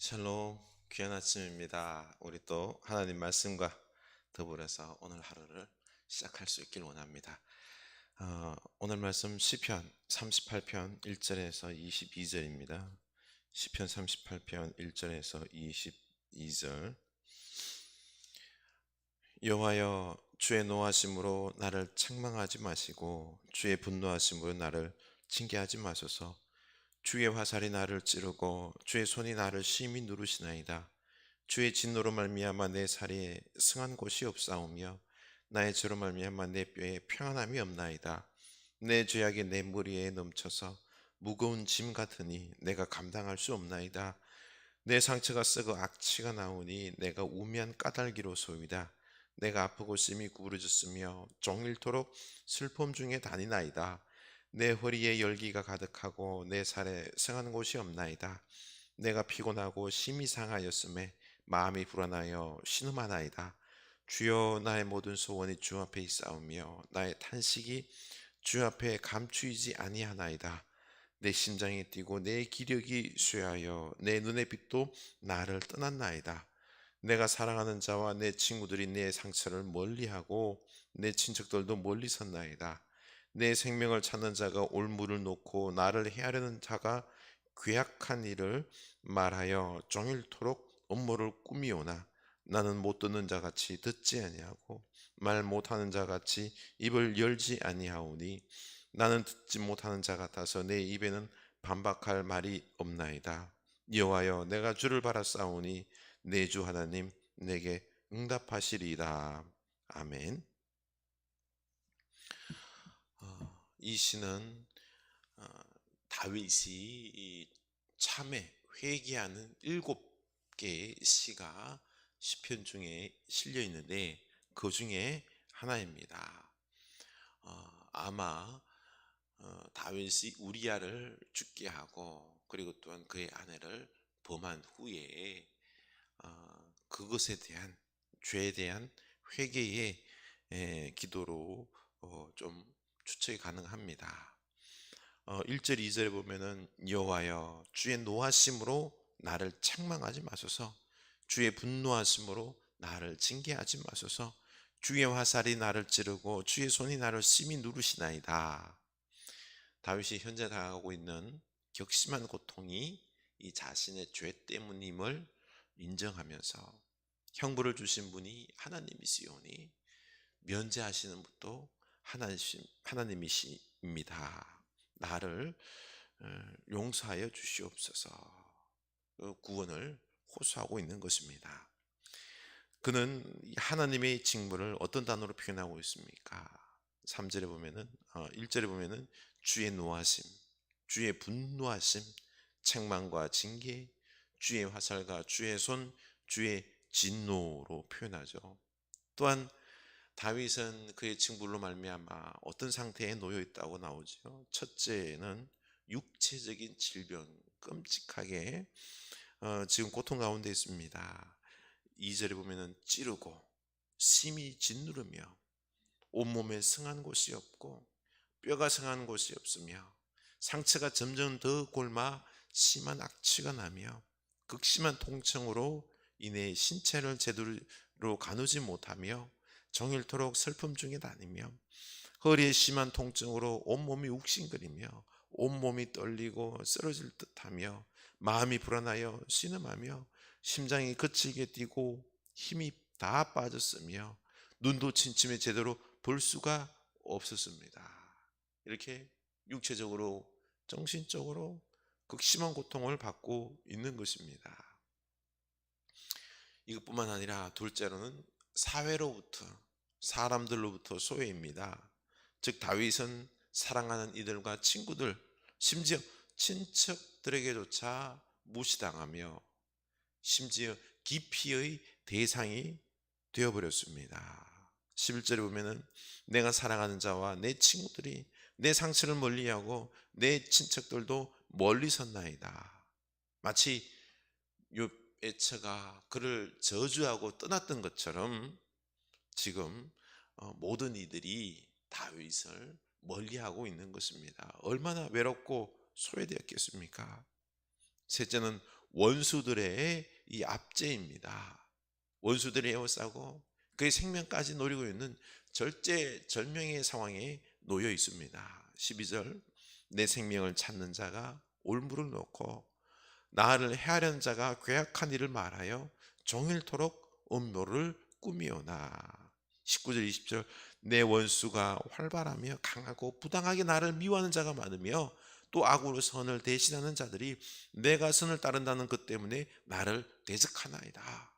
샬롬, 귀한 아침입니다. 우리 또 하나님 말씀과 더불어서 오늘 하루를 시작할 수 있길 원합니다. 오늘 말씀 시편 38편 1절에서 22절입니다. 시편 38편 1절에서 22절. 여호와여, 주의 노하심으로 나를 책망하지 마시고 주의 분노하심으로 나를 징계하지 마소서. 주의 화살이 나를 찌르고 주의 손이 나를 심히 누르시나이다. 주의 진노로 말미암아 내 살에 승한 곳이 없사오며 나의 죄로 말미암아 내 뼈에 평안함이 없나이다. 내 죄악이 내 머리에 넘쳐서 무거운 짐 같으니 내가 감당할 수 없나이다. 내 상처가 썩어 악취가 나오니 내가 우미한 까닭이로소이다. 내가 아프고 심히 구부러졌으며 종일토록 슬픔 중에 다니나이다. 내 허리에 열기가 가득하고 내 살에 성한 곳이 없나이다. 내가 피곤하고 심히 상하였음에 마음이 불안하여 신음하나이다. 주여, 나의 모든 소원이 주 앞에 있사오며 나의 탄식이 주 앞에 감추이지 아니하나이다. 내 심장이 뛰고 내 기력이 쇠하여 내 눈의 빛도 나를 떠났나이다. 내가 사랑하는 자와 내 친구들이 내 상처를 멀리하고 내 친척들도 멀리 섰나이다. 내 생명을 찾는 자가 올무를 놓고 나를 해하려는 자가 괴악한 일을 말하여 종일토록 음모를 꾸미오나 나는 못 듣는 자같이 듣지 아니하고 말 못하는 자같이 입을 열지 아니하오니 나는 듣지 못하는 자 같아서 내 입에는 반박할 말이 없나이다. 여호와여, 내가 주를 바라싸우니 내 주 하나님 내게 응답하시리이다. 아멘. 이 시는 다윗이 이 참회 회개하는 7개의 시가 시편 중에 실려 있는데 그 중에 하나입니다. 아마 다윗이 우리아를 죽게 하고 그리고 또한 그의 아내를 범한 후에 그것에 대한 죄에 대한 회개의 기도로 좀 추측이 가능합니다. 1절 2절에 보면은 여호와여, 주의 노하심으로 나를 책망하지 마소서. 주의 분노하심으로 나를 징계하지 마소서. 주의 화살이 나를 찌르고 주의 손이 나를 심히 누르시나이다. 다윗이 현재 당하고 있는 격심한 고통이 이 자신의 죄 때문임을 인정하면서 형벌을 주신 분이 하나님이시오니 면제하시는 분도 하나님이십니다. 나를 용서하여 주시옵소서. 그 구원을 호소하고 있는 것입니다. 그는 하나님의 징벌을 어떤 단어로 표현하고 있습니까? 3절에 보면은 1절에 보면은 주의 노하심, 주의 분노하심, 책망과 징계, 주의 화살과 주의 손, 주의 진노로 표현하죠. 또한 다윗은 그의 징벌로 말미암아 어떤 상태에 놓여 있다고 나오죠. 첫째는 육체적인 질병, 끔찍하게 지금 고통 가운데 있습니다. 2절에 보면은 찌르고 심히 짓누르며 온몸에 성한 곳이 없고 뼈가 성한 곳이 없으며 상처가 점점 더 골마 심한 악취가 나며 극심한 통증으로 인해 신체를 제대로 가누지 못하며 종일토록 슬픔 중에 다니며 허리에 심한 통증으로 온몸이 욱신거리며 온몸이 떨리고 쓰러질 듯하며 마음이 불안하여 신음하며 심장이 거칠게 뛰고 힘이 다 빠졌으며 눈도 침침해 제대로 볼 수가 없었습니다. 이렇게 육체적으로 정신적으로 극심한 고통을 받고 있는 것입니다. 이것뿐만 아니라 둘째로는 사회로부터, 사람들로부터 소외입니다. 즉 다윗은 사랑하는 이들과 친구들, 심지어 친척들에게조차 무시당하며 심지어 기피의 대상이 되어버렸습니다. 11절에 보면은 내가 사랑하는 자와 내 친구들이 내 상처를 멀리하고 내 친척들도 멀리 섰나이다. 마치 욥의 처가 그를 저주하고 떠났던 것처럼 지금 모든 이들이 다윗을 멀리하고 있는 것입니다. 얼마나 외롭고 소외되었겠습니까? 셋째는 원수들의 이 압제입니다. 원수들이 에워싸고 그의 생명까지 노리고 있는 절제절명의 상황에 놓여 있습니다. 12절, 내 생명을 찾는 자가 올무를 놓고 나를 해하려는 자가 괴악한 일을 말하여 종일토록 음모를 꾸미오나. 19절 20절, 내 원수가 활발하며 강하고 부당하게 나를 미워하는 자가 많으며 또 악으로 선을 대신하는 자들이 내가 선을 따른다는 것 때문에 나를 대적하나이다.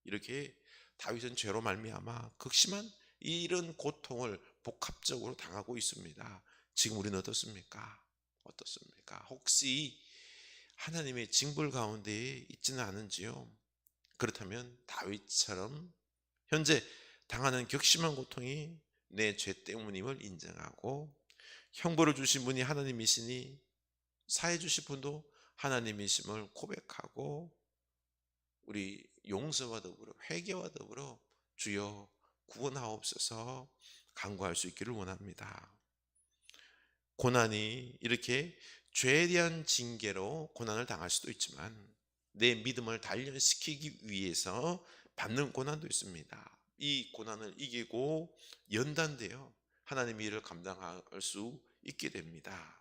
이렇게 다윗은 죄로 말미암아 극심한 이런 고통을 복합적으로 당하고 있습니다. 지금 우리는 어떻습니까? 어떻습니까? 혹시 하나님의 징벌 가운데 있지는 않은지요? 그렇다면 다윗처럼 현재 당하는 격심한 고통이 내 죄 때문임을 인정하고 형벌을 주신 분이 하나님이시니 사해 주실 분도 하나님이심을 고백하고 우리 용서와 더불어 회개와 더불어 주여 구원하옵소서 간구할 수 있기를 원합니다. 고난이 이렇게 죄에 대한 징계로 고난을 당할 수도 있지만 내 믿음을 단련시키기 위해서 받는 고난도 있습니다. 이 고난을 이기고 연단되어 하나님의 일을 감당할 수 있게 됩니다.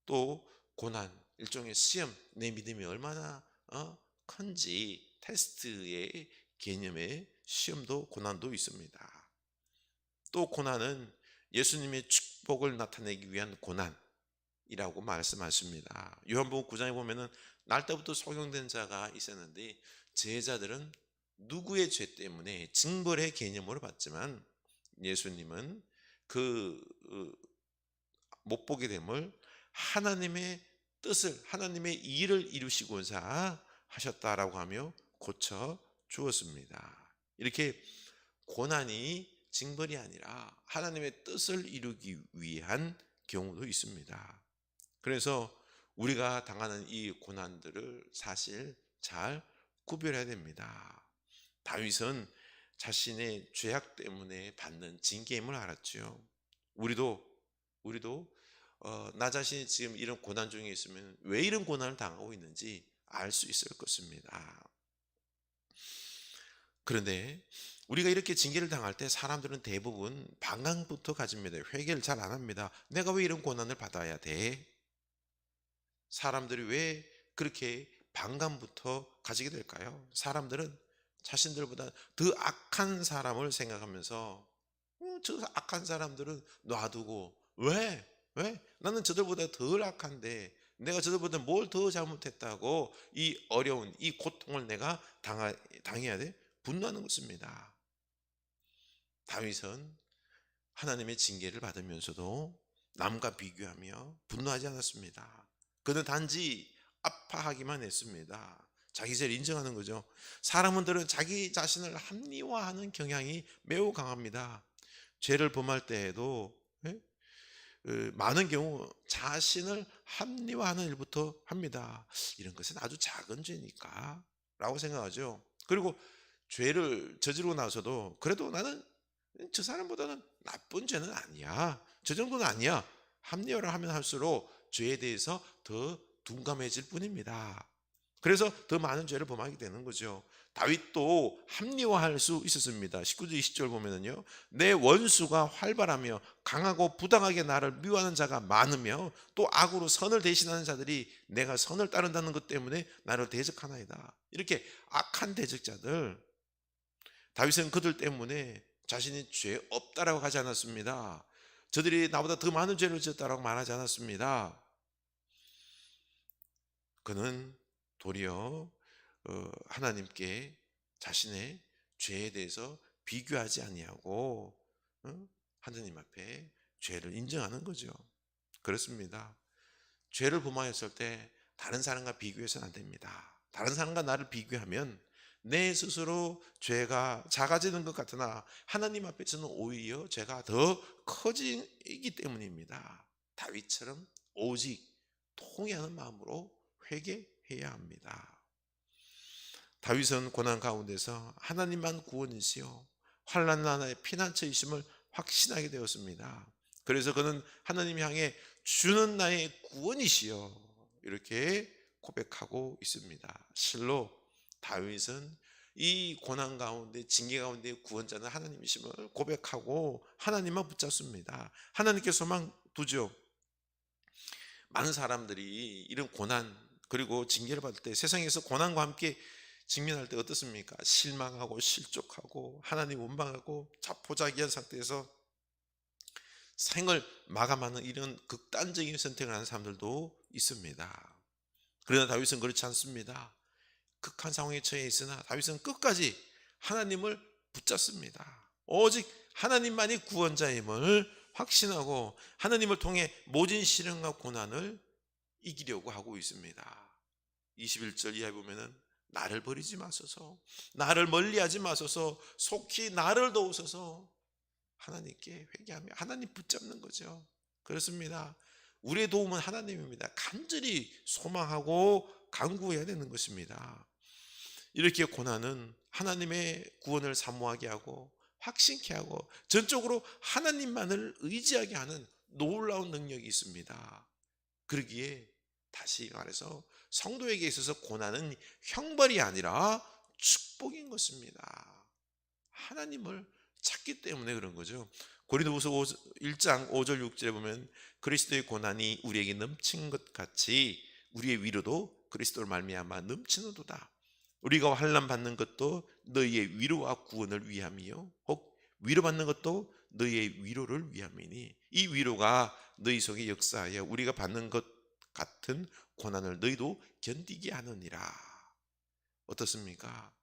또 고난, 일종의 시험, 내 믿음이 얼마나 큰지 테스트의 개념의 시험도 고난도 있습니다. 또 고난은 예수님의 축복을 나타내기 위한 고난이라고 말씀하십니다. 요한복음 9장에 보면은 날 때부터 소경된 자가 있었는데 제자들은 누구의 죄 때문에 징벌의 개념으로 봤지만 예수님은 그 못 보게 됨을 하나님의 뜻을 하나님의 일을 이루시고자 하셨다라고 하며 고쳐 주었습니다. 이렇게 고난이 징벌이 아니라 하나님의 뜻을 이루기 위한 경우도 있습니다. 그래서 우리가 당하는 이 고난들을 사실 잘 구별해야 됩니다. 다윗은 자신의 죄악 때문에 받는 징계임을 알았죠. 우리도 나 자신이 지금 이런 고난 중에 있으면 왜 이런 고난을 당하고 있는지 알 수 있을 것입니다. 그런데 우리가 이렇게 징계를 당할 때 사람들은 대부분 반감부터 가집니다. 회개를 잘 안 합니다. 내가 왜 이런 고난을 받아야 돼? 사람들이 왜 그렇게 반감부터 가지게 될까요? 사람들은 자신들보다 더 악한 사람을 생각하면서 저 악한 사람들은 놔두고 왜? 나는 저들보다 덜 악한데 내가 저들보다 뭘 더 잘못했다고 이 어려운 이 고통을 내가 당해야 돼? 분노하는 것입니다. 다윗은 하나님의 징계를 받으면서도 남과 비교하며 분노하지 않았습니다. 그는 단지 아파하기만 했습니다. 자기 죄를 인정하는 거죠. 사람들은 자기 자신을 합리화하는 경향이 매우 강합니다. 죄를 범할 때에도 많은 경우 자신을 합리화하는 일부터 합니다. 이런 것은 아주 작은 죄니까 라고 생각하죠. 그리고 죄를 저지르고 나서도 그래도 나는 저 사람보다는 나쁜 죄는 아니야, 저 정도는 아니야, 합리화를 하면 할수록 죄에 대해서 더 둔감해질 뿐입니다. 그래서 더 많은 죄를 범하게 되는 거죠. 다윗도 합리화할 수 있었습니다. 19절 20절 보면은요, 내 원수가 활발하며 강하고 부당하게 나를 미워하는 자가 많으며 또 악으로 선을 대신하는 자들이 내가 선을 따른다는 것 때문에 나를 대적하나이다. 이렇게 악한 대적자들, 다윗은 그들 때문에 자신이 죄 없다라고 하지 않았습니다. 저들이 나보다 더 많은 죄를 지었다라고 말하지 않았습니다. 그는 도리어 하나님께 자신의 죄에 대해서 비교하지 아니하고 하나님 앞에 죄를 인정하는 거죠. 그렇습니다. 죄를 범하였을 때 다른 사람과 비교해서는 안 됩니다. 다른 사람과 나를 비교하면 내 스스로 죄가 작아지는 것 같으나 하나님 앞에서는 오히려 죄가 더 커지기 때문입니다. 다윗처럼 오직 통회하는 마음으로 회개해야 합니다. 다윗은 고난 가운데서 하나님만 구원이시요 환난 나라의 피난처이심을 확신하게 되었습니다. 그래서 그는 하나님 향해 주는 나의 구원이시여 이렇게 고백하고 있습니다. 실로 다윗은 이 고난 가운데, 징계 가운데 구원자는 하나님이심을 고백하고 하나님만 붙잡습니다. 하나님께 소망 두죠. 많은 사람들이 이런 고난 그리고 징계를 받을 때, 세상에서 고난과 함께 직면할 때 어떻습니까? 실망하고 실족하고 하나님 원망하고 자포자기한 상태에서 생을 마감하는 이런 극단적인 선택을 하는 사람들도 있습니다. 그러나 다윗은 그렇지 않습니다. 극한 상황에 처해 있으나 다윗은 끝까지 하나님을 붙잡습니다. 오직 하나님만이 구원자임을 확신하고 하나님을 통해 모진 시련과 고난을 이기려고 하고 있습니다. 21절 이하에 보면은 나를 버리지 마소서, 나를 멀리하지 마소서, 속히 나를 도우소서, 하나님께 회개하며 하나님 붙잡는 거죠. 그렇습니다. 우리의 도움은 하나님입니다. 간절히 소망하고 간구해야 되는 것입니다. 이렇게 고난은 하나님의 구원을 사모하게 하고 확신케 하고 전적으로 하나님만을 의지하게 하는 놀라운 능력이 있습니다. 그러기에 다시 말해서 성도에게 있어서 고난은 형벌이 아니라 축복인 것입니다. 하나님을 찾기 때문에 그런 거죠. 고린도후서 1장 5절 6절에 보면 그리스도의 고난이 우리에게 넘친 것 같이 우리의 위로도 그리스도를 말미암아 넘치는도다. 우리가 환난 받는 것도 너희의 위로와 구원을 위함이요 혹 위로받는 것도 너희의 위로를 위함이니 이 위로가 너희 속에 역사하여 우리가 받는 것 같은 고난을 너희도 견디게 하느니라. 어떻습니까?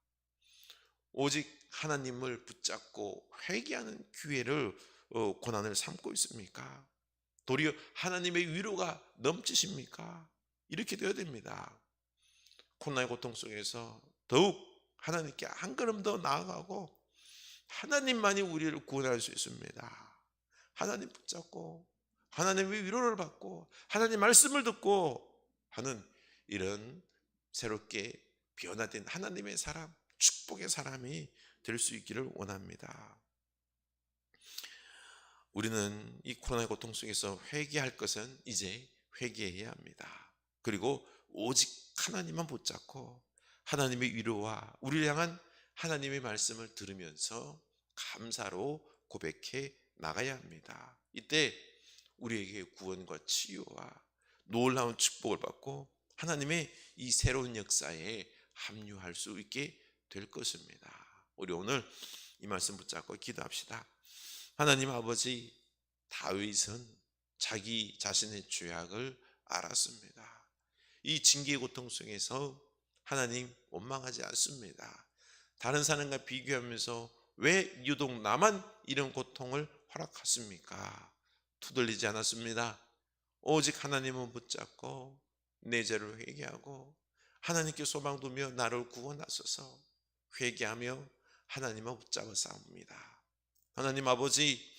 오직 하나님을 붙잡고 회개하는 기회를 고난을 삼고 있습니까? 도리어 하나님의 위로가 넘치십니까? 이렇게 되어야 됩니다. 고난의 고통 속에서 더욱 하나님께 한 걸음 더 나아가고 하나님만이 우리를 구원할 수 있습니다. 하나님 붙잡고 하나님의 위로를 받고 하나님 말씀을 듣고 하는 이런 새롭게 변화된 하나님의 사람, 축복의 사람이 될 수 있기를 원합니다. 우리는 이 코로나의 고통 속에서 회개할 것은 이제 회개해야 합니다. 그리고 오직 하나님만 붙잡고 하나님의 위로와 우리를 향한 하나님의 말씀을 들으면서 감사로 고백해 나가야 합니다. 이때 우리에게 구원과 치유와 놀라운 축복을 받고 하나님의 이 새로운 역사에 합류할 수 있게 될 것입니다. 우리 오늘 이 말씀 붙잡고 기도합시다. 하나님 아버지, 다윗은 자기 자신의 죄악을 알았습니다. 이 징계의 고통 속에서 하나님 원망하지 않습니다. 다른 사람과 비교하면서 왜 유독 나만 이런 고통을 허락하십니까? 투덜리지 않았습니다. 오직 하나님은 붙잡고 내 죄를 회개하고 하나님께 소망 두며 나를 구원하소서 회개하며 하나님을 붙잡아 싸웁니다. 하나님 아버지,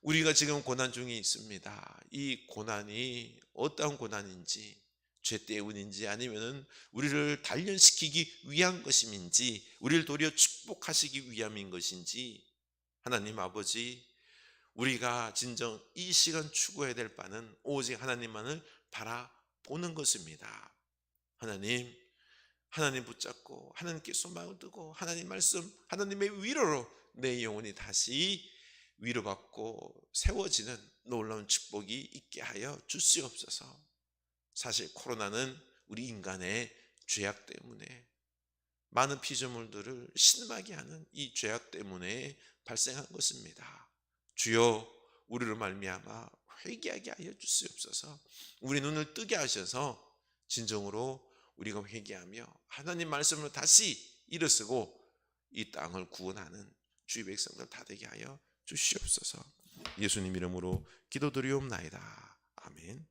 우리가 지금 고난 중에 있습니다. 이 고난이 어떠한 고난인지, 죄 때문인지 아니면 우리를 단련시키기 위한 것임인지, 우리를 도리어 축복하시기 위함인 것인지, 하나님 아버지, 우리가 진정 이 시간 추구해야 될 바는 오직 하나님만을 바라보는 것입니다. 하나님 붙잡고 하나님께 소망을 두고 하나님 말씀, 하나님의 위로로 내 영혼이 다시 위로받고 세워지는 놀라운 축복이 있게 하여 주시옵소서. 사실 코로나는 우리 인간의 죄악 때문에 많은 피조물들을 신음하게 하는 이 죄악 때문에 발생한 것입니다. 주여, 우리를 말미암아 회개하게 하여 주시옵소서. 우리 눈을 뜨게 하셔서 진정으로 우리가 회개하며 하나님 말씀을 다시 일어서고 이 땅을 구원하는 주의 백성들 다 되게 하여 주시옵소서. 예수님 이름으로 기도드리옵나이다. 아멘.